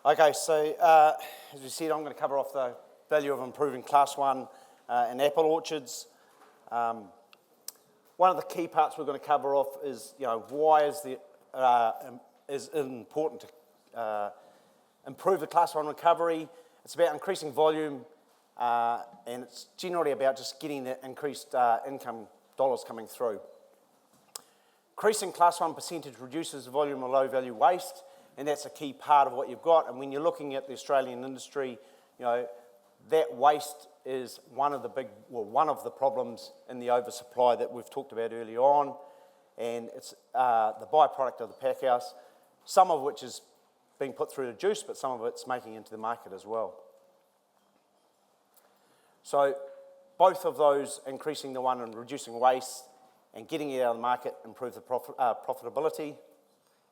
Okay, so as we said, I'm going to cover off the value of improving Class 1 in apple orchards. One of the key parts we're going to cover off is, why is it important to improve the Class 1 recovery. It's about increasing volume, and it's generally about just getting the increased income dollars coming through. Increasing Class 1 percentage reduces the volume of low-value waste, and that's a key part of what you've got. And when you're looking at the Australian industry, that waste is one of the problems in the oversupply that we've talked about earlier on, and it's the byproduct of the pack house, some of which is being put through the juice, but some of it's making into the market as well. So both of those, increasing the one and reducing waste and getting it out of the market, improve the profitability,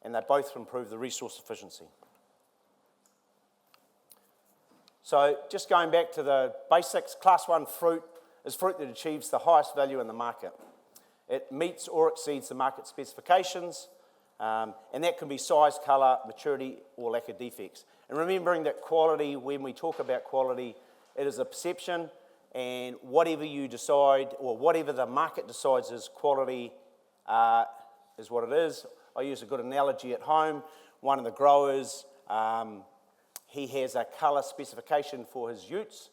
and they both improve the resource efficiency. So just going back to the basics, Class 1 fruit is fruit that achieves the highest value in the market. It meets or exceeds the market specifications, and that can be size, colour, maturity, or lack of defects. And remembering that quality, when we talk about quality, it is a perception, and whatever you decide, or whatever the market decides is quality, is what it is. I use a good analogy at home. One of the growers, he has a colour specification for his utes.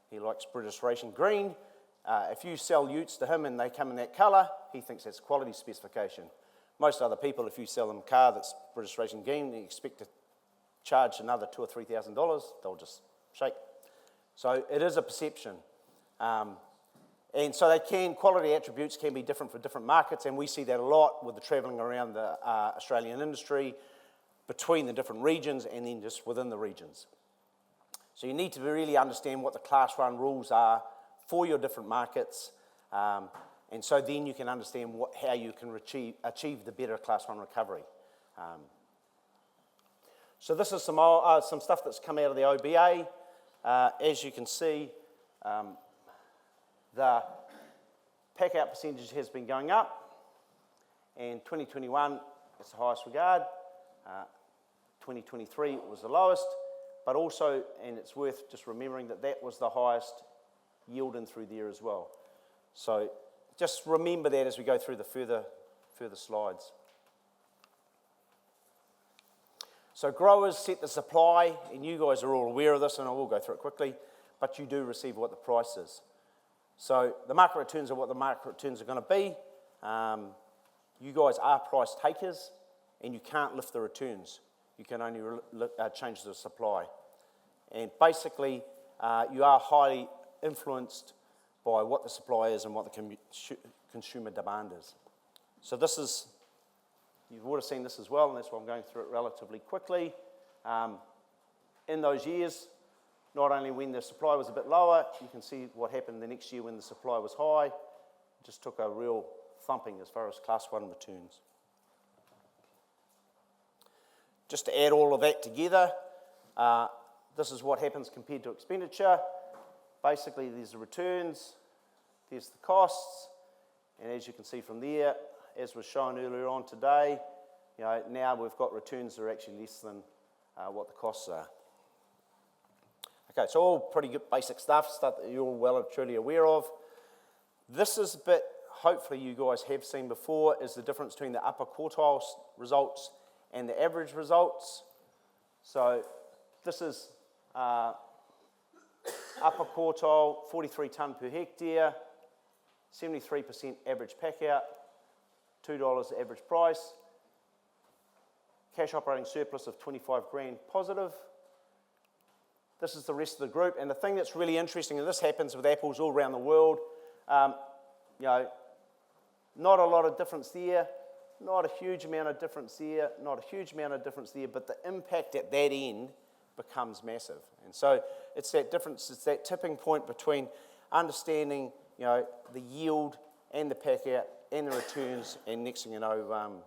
He likes British Racing Green. If you sell utes to him and they come in that colour, he thinks that's quality specification. Most other people, if you sell them a car that's British Racing Green, you expect to charge another $2,000 or $3,000, they'll just shake. So it is a perception. And so quality attributes can be different for different markets, and we see that a lot with the travelling around the Australian industry, between the different regions and then just within the regions. So you need to really understand what the Class 1 rules are for your different markets, and so then you can understand how you can achieve the better Class 1 recovery. So this is some stuff that's come out of the OBA. As you can see, the packout percentage has been going up, and 2021 is the highest regard. 2023 was the lowest, but also, and it's worth just remembering that was the highest yield in through there as well. So just remember that as we go through the further slides. So growers set the supply, and you guys are all aware of this, and I will go through it quickly, but you do receive what the price is. So the market returns are what the market returns are going to be. You guys are price takers, and you can't lift the returns. You can only change the supply. And basically, you are highly influenced by what the supply is and what the consumer demand is. So this is, you would have seen this as well, and that's why I'm going through it relatively quickly. In those years, not only when the supply was a bit lower, you can see what happened the next year when the supply was high. It just took a real thumping as far as Class 1 returns. Just to add all of that together, this is what happens compared to expenditure. Basically, there's the returns, there's the costs, and as you can see from there, as was shown earlier on today, now we've got returns that are actually less than what the costs are. Okay, so all pretty good basic stuff that you're all well and truly aware of. This is a bit, hopefully you guys have seen before, is the difference between the upper quartile results and the average results. So this is upper quartile, 43 tonne per hectare, 73% average packout, $2 average price, cash operating surplus of 25 grand positive. This is the rest of the group, and the thing that's really interesting, and this happens with apples all around the world, not a lot of difference there, not a huge amount of difference there, not a huge amount of difference there, but the impact at that end becomes massive. And so it's that difference, it's that tipping point between understanding, the yield and the packout and the returns, and next thing you know,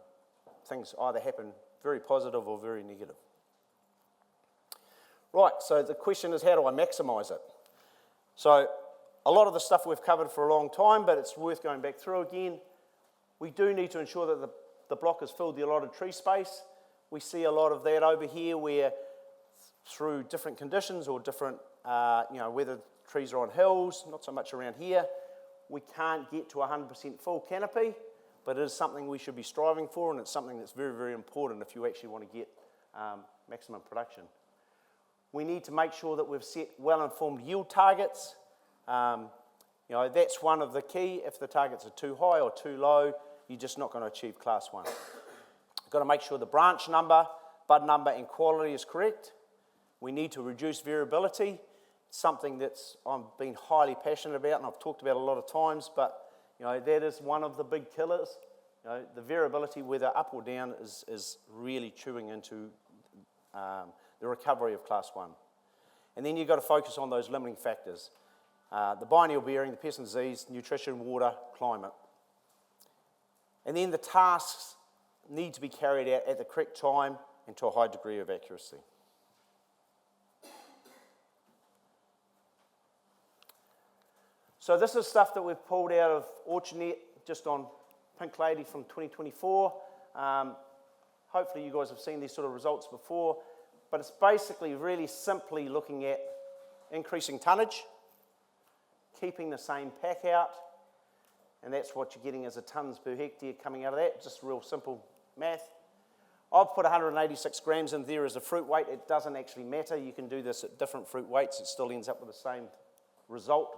things either happen very positive or very negative. Right, so the question is, how do I maximise it? So a lot of the stuff we've covered for a long time, but it's worth going back through again. We do need to ensure that the block has filled the allotted tree space. We see a lot of that over here where through different conditions or different, whether trees are on hills, not so much around here, we can't get to 100% full canopy, but it is something we should be striving for, and it's something that's very, very important if you actually want to get maximum production. We need to make sure that we've set well-informed yield targets. That's one of the key. If the targets are too high or too low, you're just not going to achieve class 1. You've got to make sure the branch number, bud number, and quality is correct. We need to reduce variability, something that's I've been highly passionate about and I've talked about a lot of times, but that is one of the big killers. The variability, whether up or down, is really chewing into the recovery of class 1. And then you've got to focus on those limiting factors. The biennial bearing, the pest and disease, nutrition, water, climate. And then the tasks need to be carried out at the correct time and to a high degree of accuracy. So this is stuff that we've pulled out of OrchardNet just on Pink Lady from 2024. Hopefully you guys have seen these sort of results before, but it's basically really simply looking at increasing tonnage, keeping the same pack out, and that's what you're getting as a tonnes per hectare coming out of that, just real simple math. I've put 186 grams in there as a fruit weight. It doesn't actually matter. You can do this at different fruit weights. It still ends up with the same result,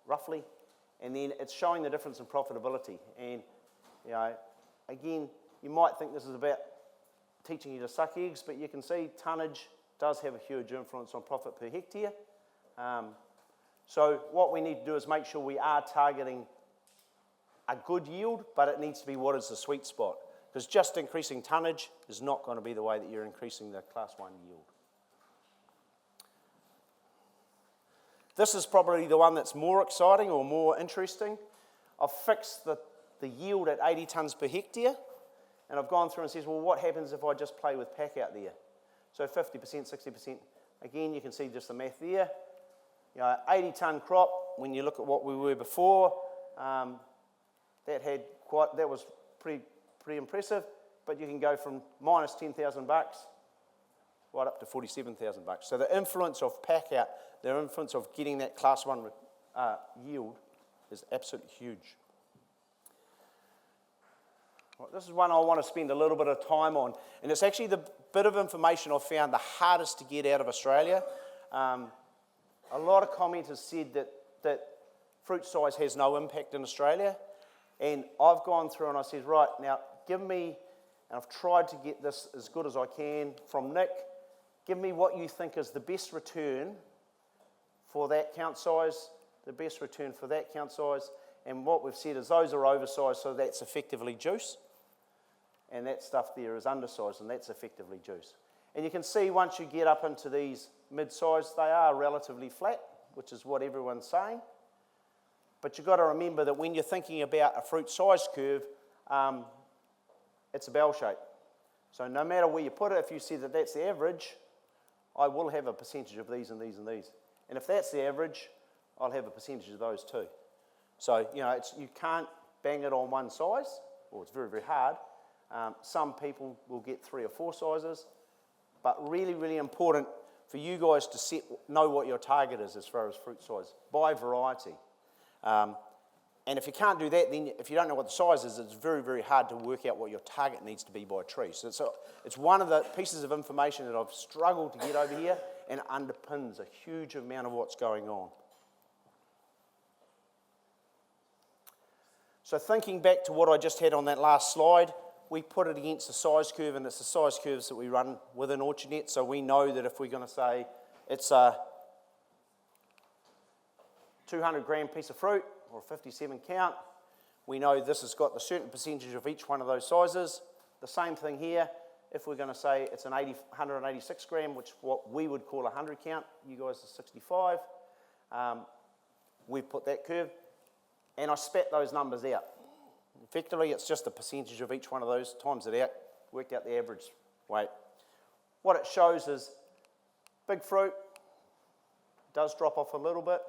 roughly. And then it's showing the difference in profitability. And, again, you might think this is about teaching you to suck eggs, but you can see tonnage does have a huge influence on profit per hectare. So what we need to do is make sure we are targeting a good yield, but it needs to be what is the sweet spot. Because just increasing tonnage is not going to be the way that you're increasing the class 1 yield. This is probably the one that's more exciting or more interesting. I've fixed the yield at 80 tonnes per hectare, and I've gone through and says, well, what happens if I just play with pack out there? So 50%, 60%. Again, you can see just the math there. 80 tonne crop, when you look at what we were before, that was pretty impressive, but you can go from minus $10,000 right up to $47,000. So the influence of pack out, the influence of getting that class 1 yield is absolutely huge. Right, this is one I want to spend a little bit of time on, and it's actually the bit of information I've found the hardest to get out of Australia. A lot of commenters said that fruit size has no impact in Australia, and I've gone through and I said, right, now give me, and I've tried to get this as good as I can from Nick, give me what you think is the best return for that count size, the best return for that count size, and what we've said is those are oversized, so that's effectively juice, and that stuff there is undersized, and that's effectively juice. And you can see once you get up into these mid-size, they are relatively flat, which is what everyone's saying. But you've got to remember that when you're thinking about a fruit size curve, it's a bell shape. So no matter where you put it, if you see that that's the average, I will have a percentage of these and these and these. And if that's the average, I'll have a percentage of those too. So, you can't bang it on one size, or it's very, very hard. Some people will get 3 or 4 sizes, but really, really important for you guys to know what your target is as far as fruit size, by variety. And if you can't do that, then if you don't know what the size is, it's very, very hard to work out what your target needs to be by tree. So it's one of the pieces of information that I've struggled to get over here and underpins a huge amount of what's going on. So thinking back to what I just had on that last slide, we put it against the size curve, and it's the size curves that we run within OrchardNet, so we know that if we're going to say it's a 200 gram piece of fruit, or 57 count, we know this has got the certain percentage of each one of those sizes. The same thing here, if we're going to say it's an 186 gram, which what we would call a 100 count, you guys are 65, we've put that curve, and I spat those numbers out. Effectively, it's just the percentage of each one of those, times it out, worked out the average weight. What it shows is big fruit does drop off a little bit,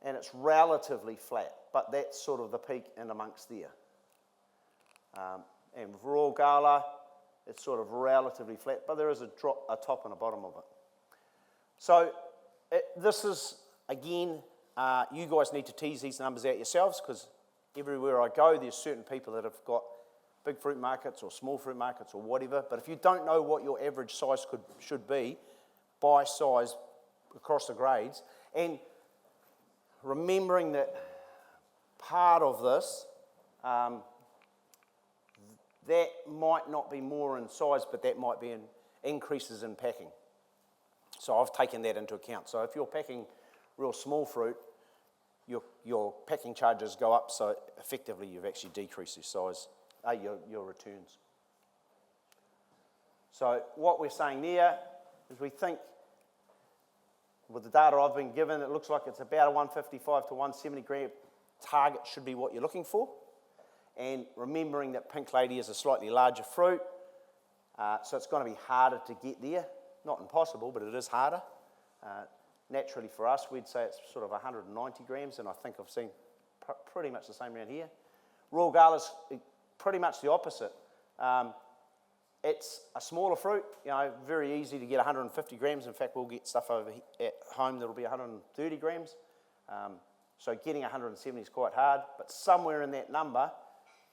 and it's relatively flat, but that's sort of the peak in amongst there. And with raw gala, it's sort of relatively flat, but there is a top and a bottom of it. So this is, again, you guys need to tease these numbers out yourselves, because everywhere I go, there's certain people that have got big fruit markets or small fruit markets or whatever. But if you don't know what your average size should be by size across the grades, and remembering that part of this, that might not be more in size, but that might be in increases in packing. So I've taken that into account. So if you're packing real small fruit, your packing charges go up, so effectively you've actually decreased your size, your returns. So what we're saying there is we think, with the data I've been given, it looks like it's about a 155 to 170 gram target should be what you're looking for. And remembering that Pink Lady is a slightly larger fruit, so it's going to be harder to get there. Not impossible, but it is harder. Naturally for us, we'd say it's sort of 190 grams, and I think I've seen pretty much the same around here. Royal Gala's pretty much the opposite. It's a smaller fruit, very easy to get 150 grams. In fact, we'll get stuff over at home that'll be 130 grams. So getting 170 is quite hard, but somewhere in that number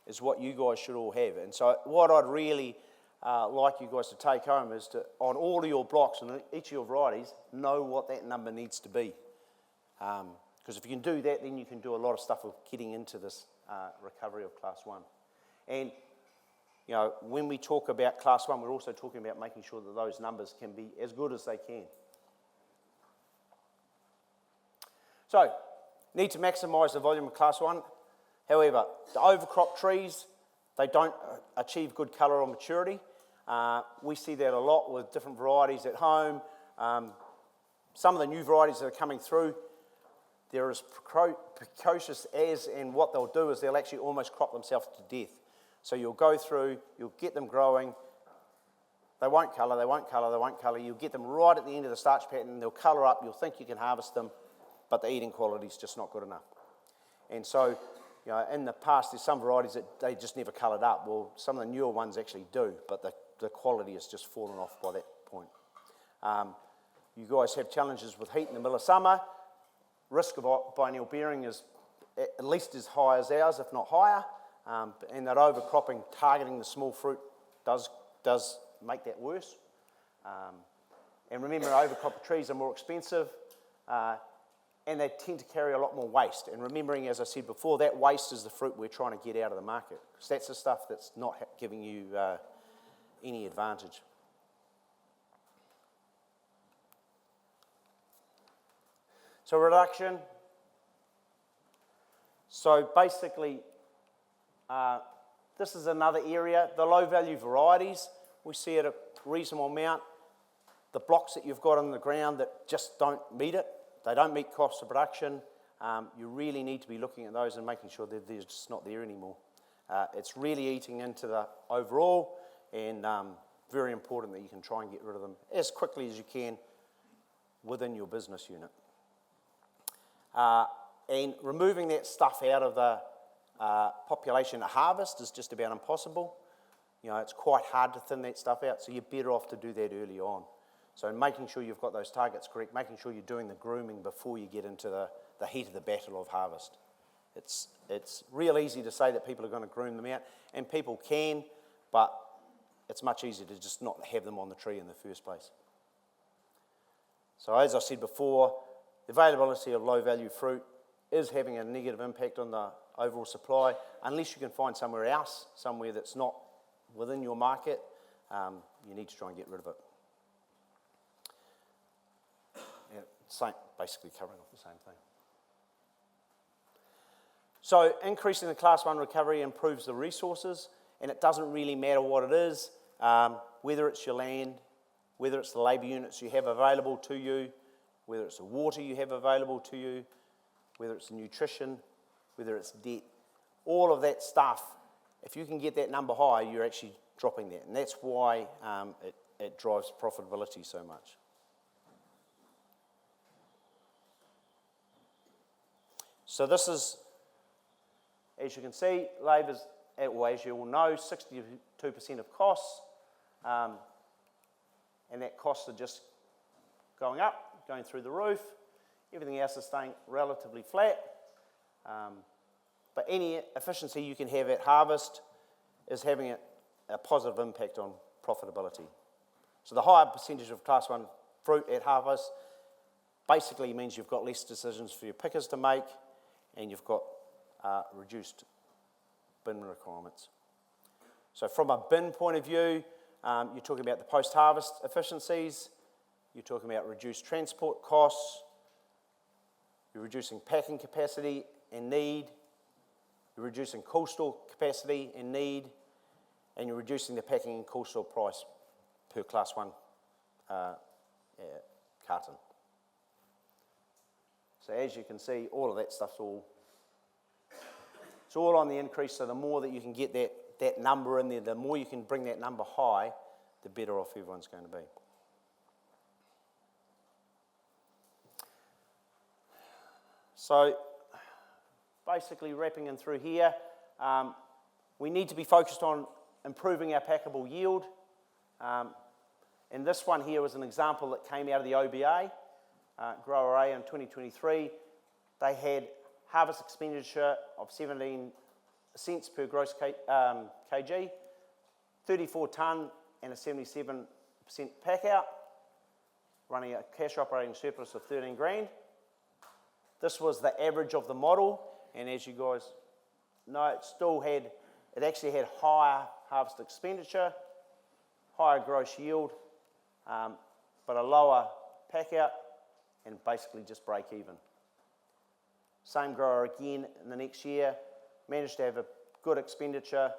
is what you guys should all have. And so what I'd really like you guys to take home is to, on all of your blocks and each of your varieties, know what that number needs to be. Because if you can do that, then you can do a lot of stuff with getting into this recovery of Class 1. And when we talk about Class 1, we're also talking about making sure that those numbers can be as good as they can. So, need to maximise the volume of Class 1. However, the overcrop trees, they don't achieve good colour or maturity. We see that a lot with different varieties at home. Some of the new varieties that are coming through, they're as precocious as, and what they'll do is they'll actually almost crop themselves to death. So you'll go through, you'll get them growing, they won't colour, they won't colour, they won't colour. You'll get them right at the end of the starch pattern, they'll colour up, you'll think you can harvest them, but the eating quality is just not good enough. And so, in the past, there's some varieties that they just never coloured up. Well, some of the newer ones actually do, but the quality has just fallen off by that point. You guys have challenges with heat in the middle of summer. Risk of biennial bearing is at least as high as ours, if not higher. And that overcropping, targeting the small fruit, does make that worse. And remember, overcrop trees are more expensive, and they tend to carry a lot more waste. And remembering, as I said before, that waste is the fruit we're trying to get out of the market, because that's the stuff that's not giving you any advantage. So reduction. So basically, this is another area. The low-value varieties, we see at a reasonable amount. The blocks that you've got on the ground that just don't meet it, they don't meet cost of production, you really need to be looking at those and making sure that they're just not there anymore. It's really eating into the overall, and very important that you can try and get rid of them as quickly as you can within your business unit. And removing that stuff out of the population at harvest is just about impossible. It's quite hard to thin that stuff out, so you're better off to do that early on. So making sure you've got those targets correct, making sure you're doing the grooming before you get into the heat of the battle of harvest. It's real easy to say that people are going to groom them out, and people can, but it's much easier to just not have them on the tree in the first place. So as I said before, the availability of low-value fruit is having a negative impact on the overall supply. Unless you can find somewhere else, somewhere that's not within your market, you need to try and get rid of it. Basically covering off the same thing. So increasing the Class 1 recovery improves the resources, and it doesn't really matter what it is, whether it's your land, whether it's the labour units you have available to you, whether it's the water you have available to you, whether it's nutrition, whether it's debt, all of that stuff, if you can get that number high, you're actually dropping that, and that's why it drives profitability so much. So this is, as you can see, labour's, well, as you all know, 62% of costs. and that costs are just going up, going through the roof. Everything else is staying relatively flat. But any efficiency you can have at harvest is having a positive impact on profitability. So the higher percentage of Class 1 fruit at harvest basically means you've got less decisions for your pickers to make, and you've got reduced bin requirements. So from a bin point of view, you're talking about the post-harvest efficiencies, you're talking about reduced transport costs, you're reducing packing capacity and need, you're reducing cool store capacity and need, and you're reducing the packing and cool store price per Class 1 carton. So as you can see, all of that stuff's it's all on the increase, so the more that you can get that number in there, the more you can bring that number high, the better off everyone's going to be. So basically wrapping in through here, we need to be focused on improving our packable yield. And this one here was an example that came out of the OBA, Grower A in 2023. They had harvest expenditure of 17 cents per gross kg, 34 tonne and a 77% packout, running a cash operating surplus of 13 grand. This was the average of the model, and as you guys know, it actually had higher harvest expenditure, higher gross yield, but a lower packout, and basically just break even. Same grower again in the next year, managed to have a good expenditure,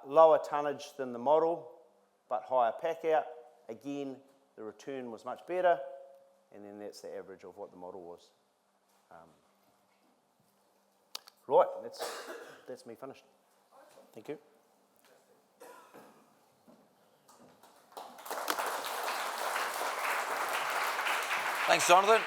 lower tonnage than the model, but higher packout. Again, the return was much better, and then that's the average of what the model was. Right, that's me finished. Thank you. Thanks, Jonathan.